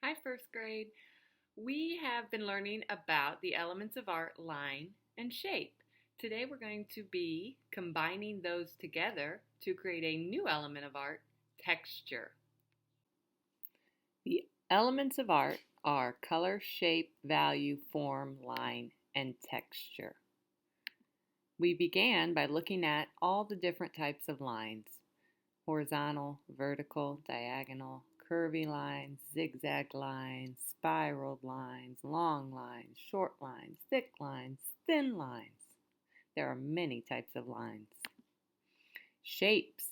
Hi, first grade. We have been learning about the elements of art, line, and shape. Today we're going to be combining those together to create a new element of art, texture. The elements of art are color, shape, value, form, line, and texture. We began by looking at all the different types of lines: horizontal, vertical, diagonal, curvy lines, zigzag lines, spiraled lines, long lines, short lines, thick lines, thin lines. There are many types of lines. Shapes.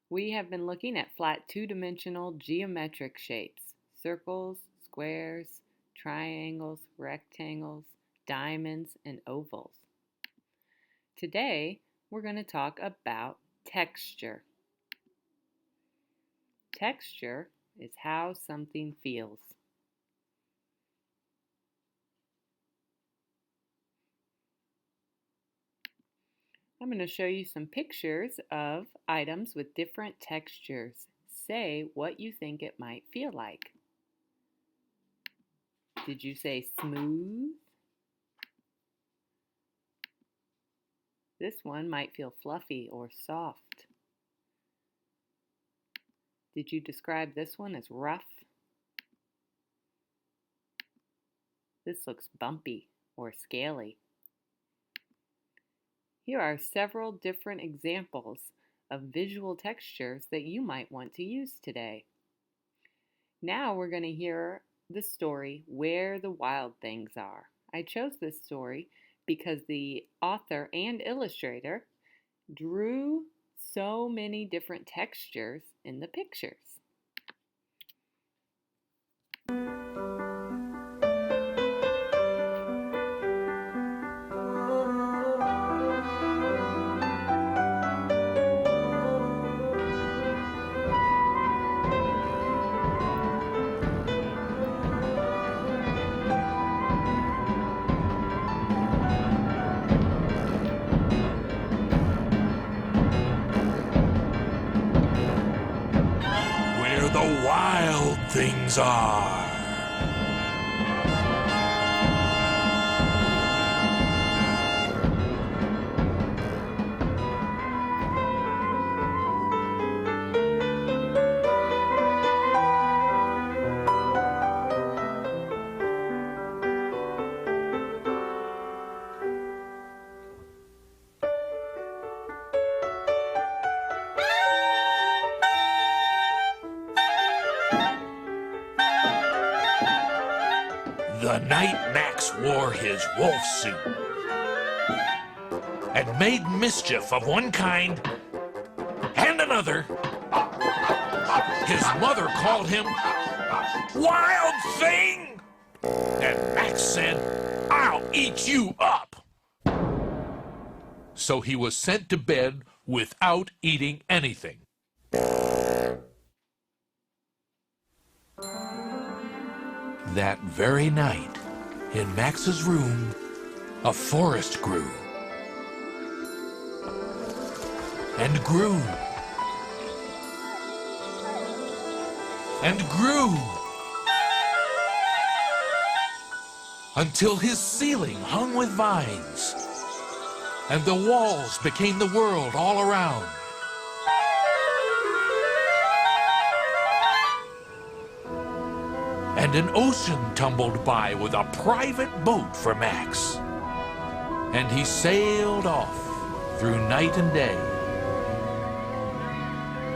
We have been looking at flat two-dimensional geometric shapes: circles, squares, triangles, rectangles, diamonds, and ovals. Today, we're going to talk about texture. Texture is how something feels. I'm going to show you some pictures of items with different textures. Say what you think it might feel like. Did you say smooth? This one might feel fluffy or soft. Did you describe this one as rough? This looks bumpy or scaly. Here are several different examples of visual textures that you might want to use today. Now we're going to hear the story, Where the Wild Things Are. I chose this story because the author and illustrator drew so many different textures in the pictures. The wild things are. The night Max wore his wolf suit and made mischief of one kind and another, his mother called him Wild Thing, and Max said, "I'll eat you up." So he was sent to bed without eating anything. That very night, in Max's room, a forest grew. And grew. And grew. Until his ceiling hung with vines, and the walls became the world all around. And an ocean tumbled by with a private boat for Max. And he sailed off through night and day,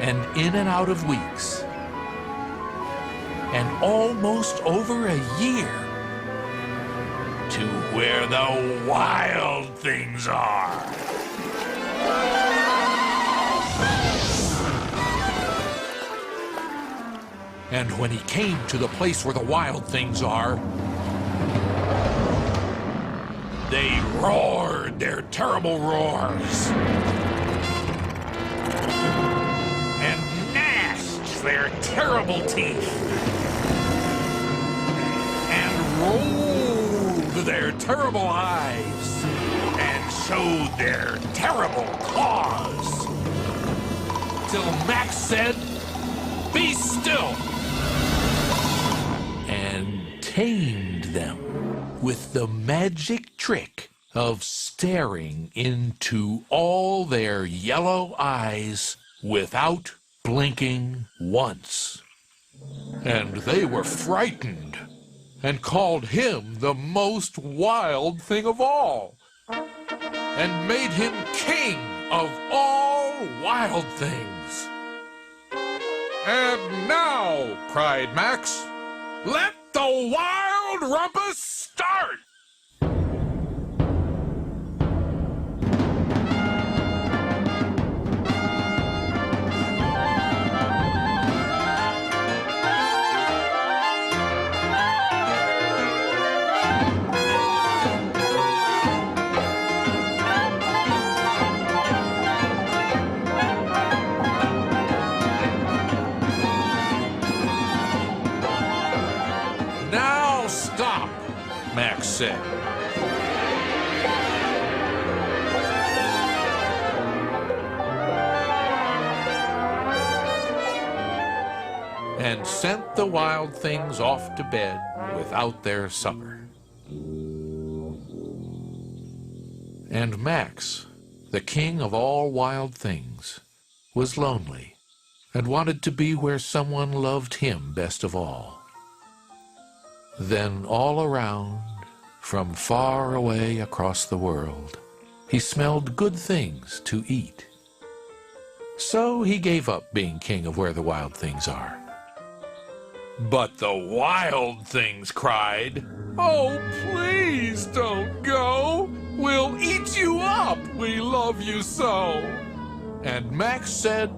and in and out of weeks, and almost over a year, to where the wild things are. And when he came to the place where the wild things are, they roared their terrible roars and gnashed their terrible teeth and rolled their terrible eyes and showed their terrible claws, till Max said, "Be still." tamed them with the magic trick of staring into all their yellow eyes without blinking once. And they were frightened and called him the most wild thing of all, and made him king of all wild things. "And now," cried Max, "let the wild rumpus start!" "Now stop," Max said. And sent the wild things off to bed without their supper. And Max, the king of all wild things, was lonely and wanted to be where someone loved him best of all. Then all around, from far away across the world, he smelled good things to eat. So he gave up being king of where the wild things are. But the wild things cried, "Oh, please don't go! We'll eat you up! We love you so!" And Max said,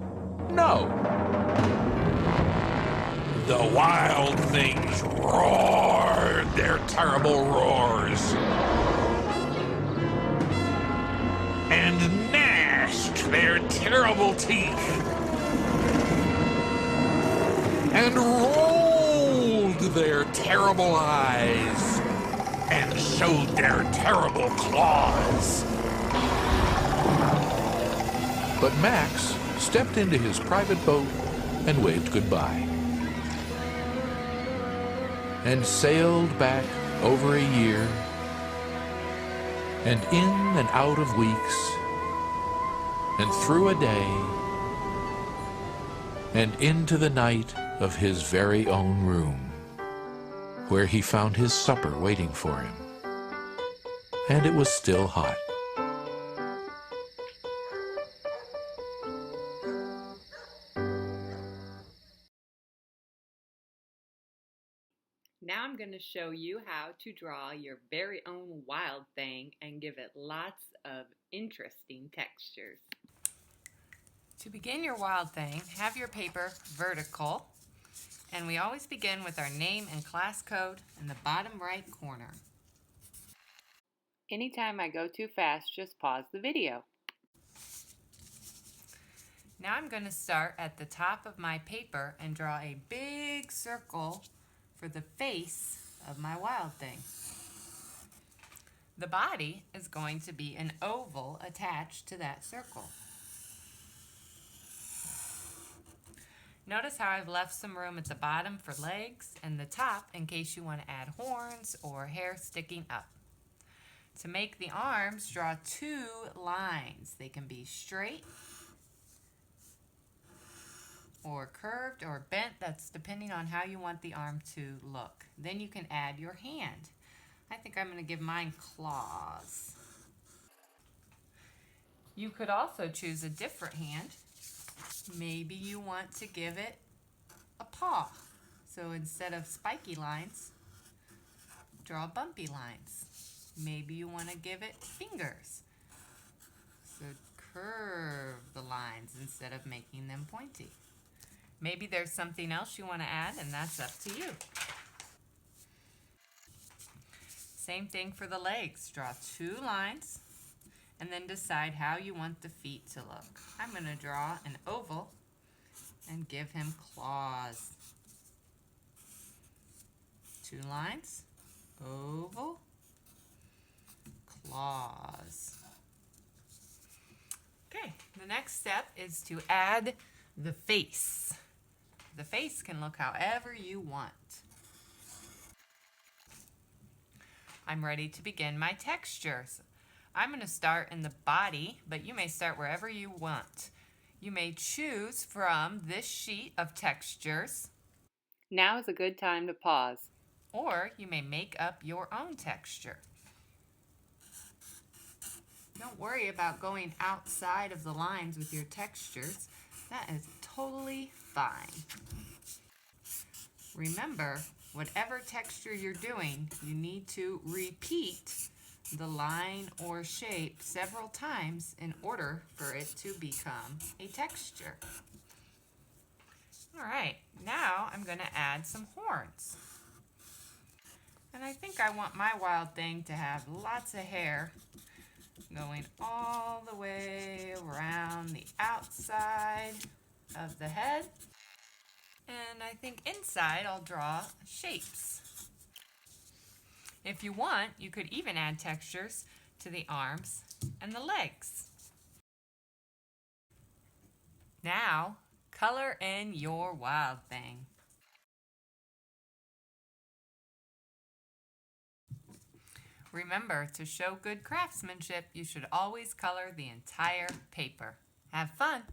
"No." The wild things roared their terrible roars and gnashed their terrible teeth and rolled their terrible eyes and showed their terrible claws. But Max stepped into his private boat and waved goodbye, and sailed back over a year, and in and out of weeks, and through a day, and into the night of his very own room, where he found his supper waiting for him, and it was still hot. Now I'm going to show you how to draw your very own wild thing and give it lots of interesting textures. To begin your wild thing, have your paper vertical, and we always begin with our name and class code in the bottom right corner. Anytime I go too fast, just pause the video. Now I'm going to start at the top of my paper and draw a big circle for the face of my wild thing. The body is going to be an oval attached to that circle. Notice how I've left some room at the bottom for legs and the top in case you want to add horns or hair sticking up. To make the arms, draw two lines. They can be straight or curved or bent. That's depending on how you want the arm to look. Then you can add your hand. I think I'm going to give mine claws. You could also choose a different hand. Maybe you want to give it a paw. So instead of spiky lines, draw bumpy lines. Maybe you want to give it fingers. So curve the lines instead of making them pointy. Maybe there's something else you want to add, and that's up to you. Same thing for the legs. Draw two lines and then decide how you want the feet to look. I'm going to draw an oval and give him claws. Two lines, oval, claws. Okay, the next step is to add the face. The face can look however you want. I'm ready to begin my textures. I'm going to start in the body, but you may start wherever you want. You may choose from this sheet of textures. Now is a good time to pause. Or you may make up your own texture. Don't worry about going outside of the lines with your textures. That is totally fine. Remember, whatever texture you're doing, you need to repeat the line or shape several times in order for it to become a texture. All right, now I'm going to add some horns. And I think I want my wild thing to have lots of hair going all the way around the outside of the head. And I think inside I'll draw shapes. If you want, you could even add textures to the arms and the legs. Now, color in your wild thing. Remember, to show good craftsmanship, you should always color the entire paper. Have fun!